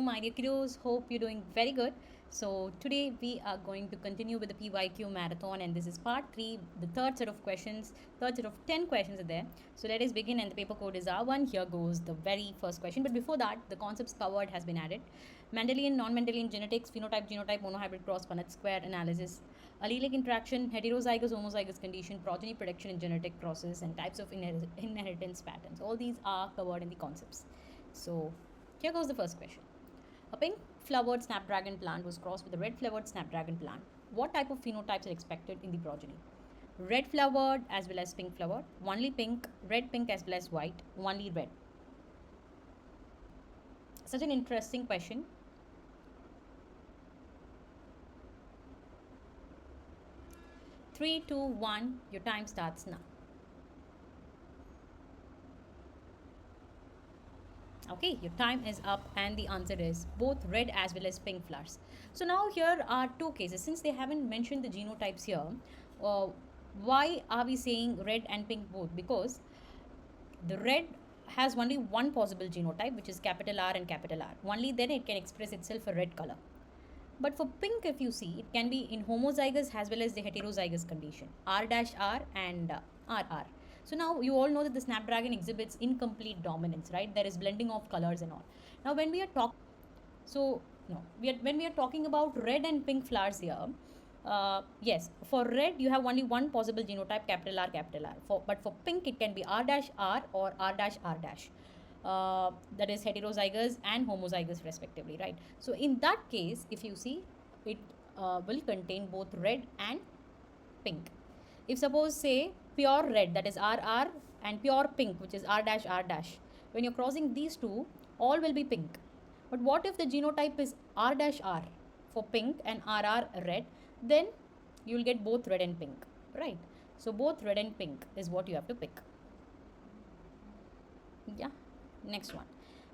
my dear kiddos. Hope you're doing very good. So, today we are going to continue with the PYQ marathon, and this is part 3, the third set of questions, third set of 10 questions are there. So, let us begin, and the paper code is R1. Here goes the very first question. But before that, the concepts covered has been added: Mendelian, non Mendelian genetics, phenotype, genotype, monohybrid cross, Punnett square analysis, allelic interaction, heterozygous, homozygous condition, progeny prediction in genetic process, and types of inheritance patterns. All these are covered in the concepts. So, here goes the first question. A pink flowered snapdragon plant was crossed with a red flowered snapdragon plant. What type of phenotypes are expected in the progeny? Red flowered as well as pink flowered, only pink, red pink as well as white, only red. Such an interesting question. Three, two, one, your time starts now. Okay, your time is up and the answer is both red as well as pink flowers. So now here are two cases. Since they haven't mentioned the genotypes here, uh, why are we saying red and pink both? Because the red has only one possible genotype, which is capital R and capital R. Only then it can express itself a red color. But for pink, if you see, it can be in homozygous as well as the heterozygous condition, R-R and RR. So now you all know that the snapdragon exhibits incomplete dominance, right? There is blending of colors and all. Now when we are talking, when we are talking about red and pink flowers here, yes, for red you have only one possible genotype, capital R, capital R. But for pink it can be R-R or R-R-. That is heterozygous and homozygous respectively, right? So in that case, if you see, it will contain both red and pink. If suppose say pure red, that is RR, and pure pink, which is R-R-, when you're crossing these two, all will be pink. But what if the genotype is R-R for pink and RR red? Then you will get both red and pink, right? So both red and pink is what you have to pick. Yeah. Next one.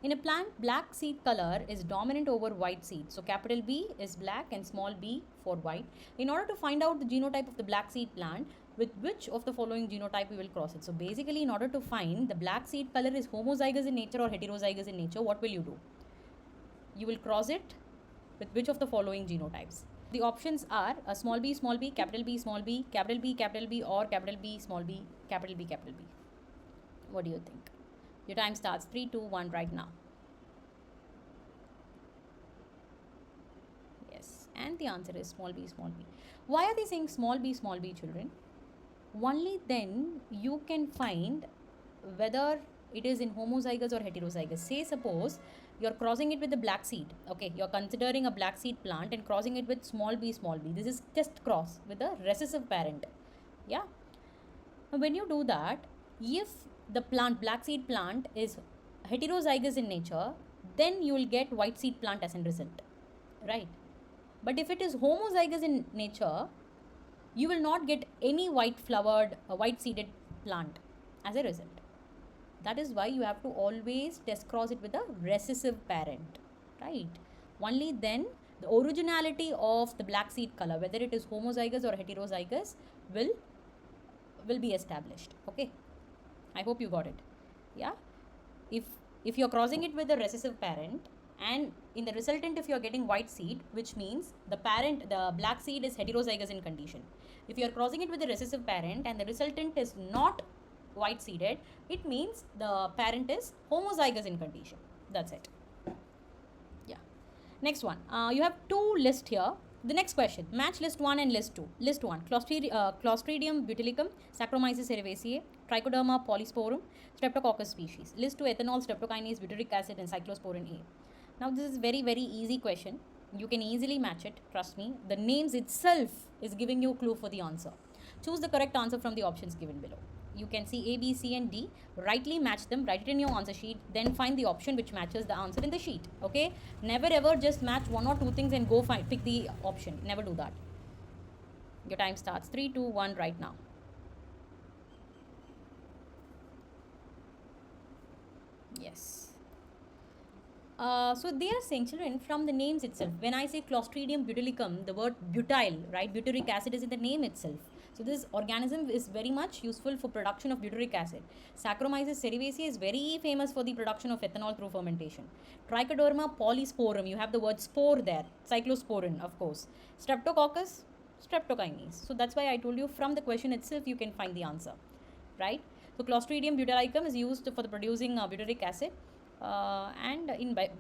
In a plant, black seed color is dominant over white seed. So capital B is black and small b for white. In order to find out the genotype of the black seed plant, with which of the following genotype we will cross it? So basically, in order to find the black seed color is homozygous in nature or heterozygous in nature, what will you do? You will cross it with which of the following genotypes? The options are a small b, capital B, small b, capital B, or capital B, small b, capital B, capital B. What do you think? Your time starts 3, 2, 1 right now. Yes, and the answer is small b, small b. Why are they saying small b, children? Only then you can find whether it is in homozygous or heterozygous. Say suppose you're crossing it with the black seed. Okay, you're considering a black seed plant and crossing it with small b, small b. This is test cross with a recessive parent. Yeah. Now when you do that, if the plant, black seed plant, is heterozygous in nature, then you will get white seed plant as a result, right? But if it is homozygous in nature, you will not get any white flowered, white seeded plant as a result. That is why you have to always test cross it with a recessive parent, right? Only then the originality of the black seed color, whether it is homozygous or heterozygous, will be established. Okay, I hope you got it. Yeah, if you're crossing it with a recessive parent, and in the resultant if you're getting white seed, which means the parent, the black seed, is heterozygous in condition. If you're crossing it with a recessive parent and the resultant is not white seeded, it means the parent is homozygous in condition. That's it. Yeah. Next one. You have two lists here. The next question, match list 1 and list 2. List 1, Clostridium butylicum, Saccharomyces cerevisiae, Trichoderma polysporum, Streptococcus species. List 2, ethanol, streptokinase, butyric acid, and cyclosporin A. Now this is very easy question. You can easily match it, trust me. The names itself is giving you a clue for the answer. Choose the correct answer from the options given below. You can see A, B, C and D. Rightly match them, write it in your answer sheet, then find the option which matches the answer in the sheet. Okay? Never ever just match one or two things and go pick the option. Never do that. Your time starts 3, 2, 1 right now. Yes. So they are saying, children, from the names itself, when I say Clostridium butylicum, the word butyl, right, butyric acid is in the name itself. So this organism is very much useful for production of butyric acid. Saccharomyces cerevisiae is very famous for the production of ethanol through fermentation. Trichoderma polysporum, you have the word spore there. Cyclosporin, of course. Streptococcus, streptokinase. So that's why I told you from the question itself you can find the answer, right? So Clostridium butyricum is used for the producing butyric acid. And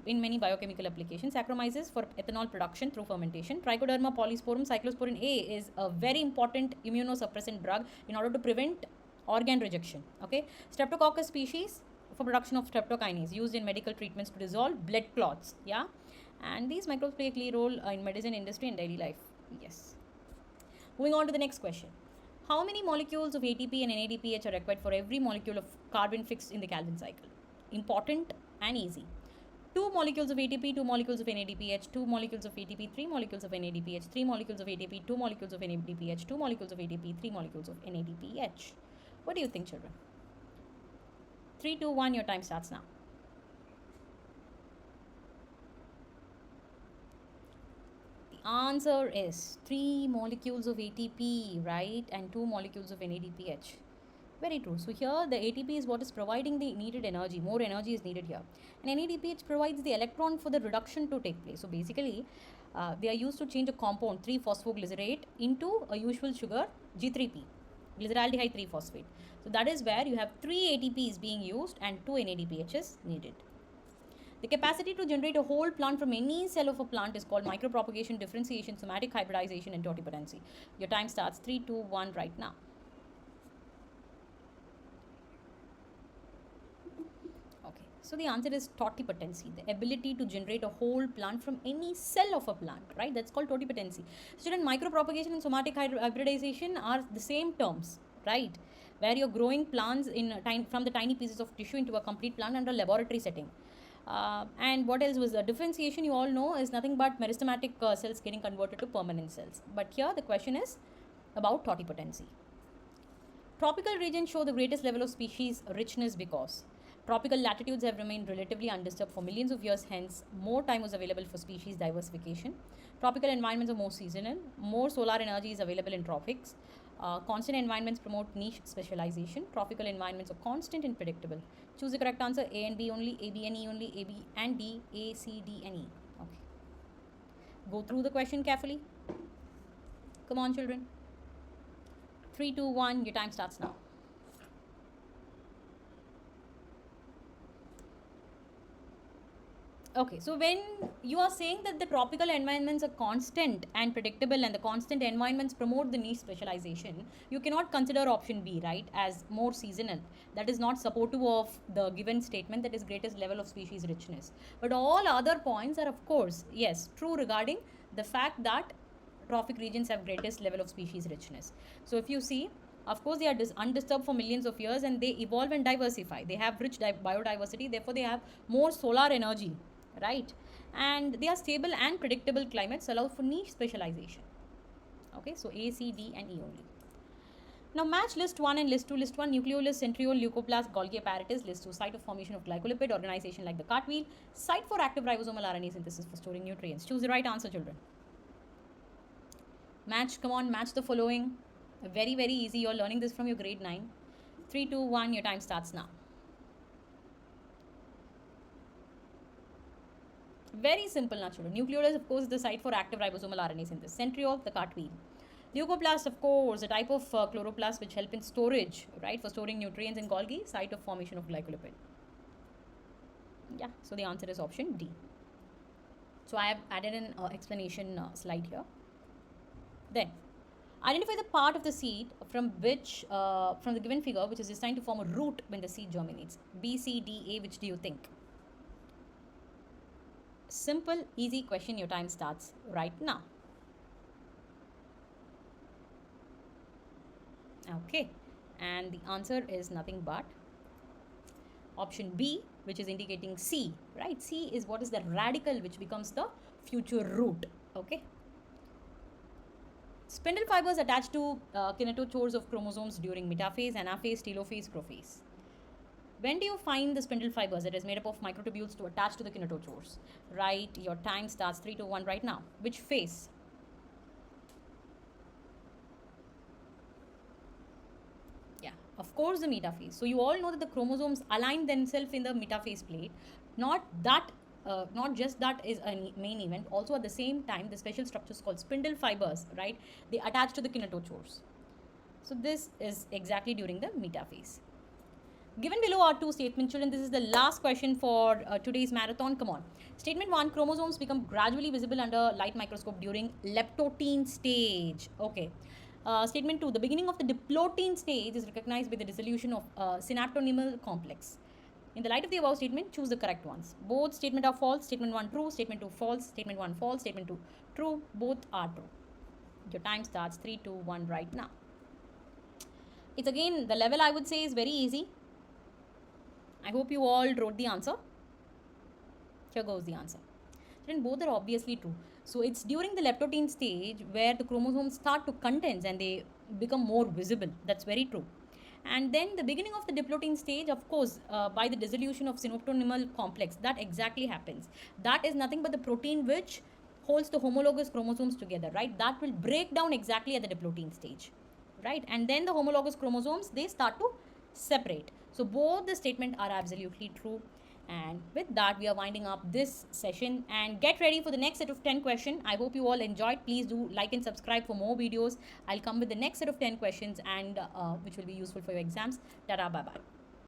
in many biochemical applications. Saccharomyces for ethanol production through fermentation. Trichoderma polysporum, cyclosporin A is a very important immunosuppressant drug in order to prevent organ rejection. Okay, Streptococcus species for production of streptokinase used in medical treatments to dissolve blood clots. Yeah, and these microbes play a key role in medicine industry and daily life. Yes. Moving on to the next question. How many molecules of ATP and NADPH are required for every molecule of carbon fixed in the Calvin cycle? Important and easy. 2 molecules of ATP, 2 molecules of NADPH, 2 molecules of ATP, 3 molecules of NADPH, 3 molecules of ATP, 2 molecules of NADPH, 2 molecules of ATP, 3 molecules of NADPH. What do you think, children? 3, 2, 1, your time starts now. The answer is 3 molecules of ATP, right? And 2 molecules of NADPH. Very true. So here the ATP is what is providing the needed energy. More energy is needed here. And NADPH provides the electron for the reduction to take place. So basically, they are used to change a compound 3-phosphoglycerate into a usual sugar G3P, glyceraldehyde 3-phosphate. So that is where you have 3 ATPs being used and 2 NADPHs needed. The capacity to generate a whole plant from any cell of a plant is called micropropagation, differentiation, somatic hybridization, and totipotency. Your time starts 3, 2, 1 right now. So the answer is totipotency, the ability to generate a whole plant from any cell of a plant, right? That's called totipotency. Student, micropropagation and somatic hybridization are the same terms, right? Where you're growing plants from the tiny pieces of tissue into a complete plant under a laboratory setting. And what else was the differentiation? You all know is nothing but meristematic cells getting converted to permanent cells. But here the question is about totipotency. Tropical regions show the greatest level of species richness because tropical latitudes have remained relatively undisturbed for millions of years, hence more time was available for species diversification. Tropical environments are more seasonal, more solar energy is available in tropics. Constant environments promote niche specialization. Tropical environments are constant and predictable. Choose the correct answer. A and B only, A, B and E only, A, B and D, A, C, D and E. Okay. Go through the question carefully. Come on, children. 3, 2, 1, your time starts now. Okay, so when you are saying that the tropical environments are constant and predictable and the constant environments promote the niche specialization, you cannot consider option B, right, as more seasonal. That is not supportive of the given statement, that is greatest level of species richness. But all other points are, of course, yes, true regarding the fact that trophic regions have greatest level of species richness. So if you see, of course, they are undisturbed for millions of years and they evolve and diversify. They have rich biodiversity, therefore they have more solar energy, right? And they are stable and predictable climates allow for niche specialization. Okay, so A, C, D and E only. Now match list 1 and list 2. List 1, nucleolus, centriole, leucoplast, Golgi apparatus. List 2, site of formation of glycolipid, organization like the cartwheel. Site for active ribosomal RNA synthesis for storing nutrients. Choose the right answer, children. Match, come on, match the following. Very, very easy. You're learning this from your grade 9. 3, 2, 1, your time starts now. Very simple, now, children. Nucleolus, of course, is the site for active ribosomal RNA synthesis. Centriole, the cartwheel. Leucoplast, of course, a type of chloroplast which help in storage, right, for storing nutrients in Golgi, site of formation of glycolipid. Yeah, so the answer is option D. So I have added an explanation slide here. Then, identify the part of the seed from which, from the given figure, which is destined to form a root when the seed germinates. B, C, D, A, which do you think? Simple, easy question. Your time starts right now. Okay, and the answer is nothing but option B, which is indicating C, right? C is what is the radical which becomes the future root. Okay. Spindle fibers attach to kinetochores of chromosomes during metaphase, anaphase, telophase, prophase. When do you find the spindle fibers? It is made up of microtubules to attach to the kinetochores. Right, your time starts 3, 2, 1 right now. Which phase? Of course, the metaphase. So you all know that the chromosomes align themselves in the metaphase plate. Not that, not just that is a main event. Also, at the same time, the special structures called spindle fibers, right? They attach to the kinetochores. So this is exactly during the metaphase. Given below are two statements, children. This is the last question for today's marathon. Come on. Statement 1, chromosomes become gradually visible under light microscope during leptotene stage. Okay. Statement 2, the beginning of the diplotene stage is recognized by the dissolution of synaptonymal complex. In the light of the above statement, choose the correct ones. Both statement are false. Statement 1 true, statement 2 false, statement 1 false, statement 2 true. Both are true. Your time starts 3, 2, 1 right now. It's again, the level I would say is very easy. I hope you all wrote the answer. Here goes the answer. Then both are obviously true. So it's during the leptotene stage where the chromosomes start to condense and they become more visible. That's very true. And then the beginning of the diplotene stage, of course, by the dissolution of synaptonymal complex, that exactly happens. That is nothing but the protein which holds the homologous chromosomes together, right? That will break down exactly at the diplotene stage, right? And then the homologous chromosomes, they start to separate. So both the statement are absolutely true. And with that, we are winding up this session and get ready for the next set of 10 questions. I hope you all enjoyed. Please do like and subscribe for more videos. I'll come with the next set of 10 questions and which will be useful for your exams. Ta-da, bye-bye.